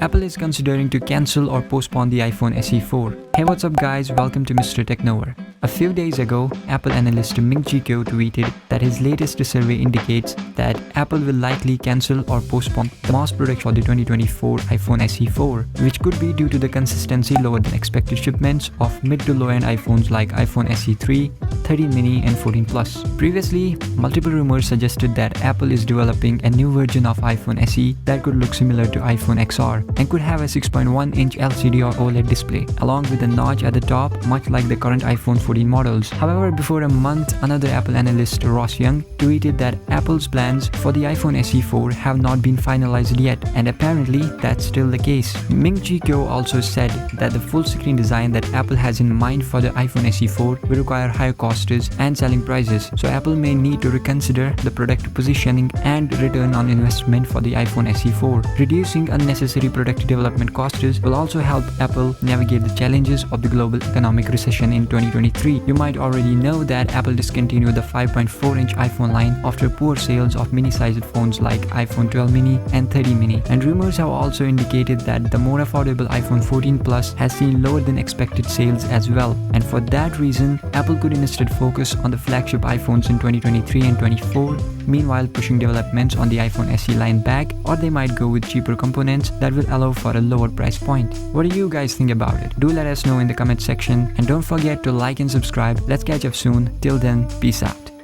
Apple is considering to cancel or postpone the iPhone SE 4. Hey, what's up guys, welcome to Mr. Technover. A few days ago, Apple analyst 𝗵𝙎 𝙎𝙎 tweeted that his latest survey indicates that Apple will likely cancel or postpone the mass production for the 2024 iPhone SE 4, which could be due to the consistently lower than expected shipments of mid to low-end iPhones like iPhone SE 3, 13 mini and 14 Plus. Previously, multiple rumors suggested that Apple is developing a new version of iPhone SE that could look similar to iPhone XR and could have a 6.1-inch LCD or OLED display, along with a notch at the top, much like the current iPhone 14 models. However, before a month, another Apple analyst, Ross Young, tweeted that Apple's plans for the iPhone SE 4 have not been finalized yet, and apparently that's still the case. 𝗵𝙎 𝙎𝙎 also said that the full screen design that Apple has in mind for the iPhone SE 4 will require higher costs and selling prices, so Apple may need to reconsider the product positioning and return on investment for the iPhone SE 4. Reducing unnecessary product development costs will also help Apple navigate the challenges of the global economic recession in 2023. You might already know that Apple discontinued the 5.4-inch iPhone line after poor sales of mini-sized phones like iPhone 12 mini and 13 mini, and rumors have also indicated that the more affordable iPhone 14 Plus has seen lower than expected sales as well, and for that reason, Apple could instead focus on the flagship iPhones in 2023 and 24, meanwhile pushing developments on the iPhone SE line back, or they might go with cheaper components that will allow for a lower price point. What do you guys think about it? Do let us know in the comment section, and don't forget to like and subscribe. Let's catch up soon. Till then, peace out.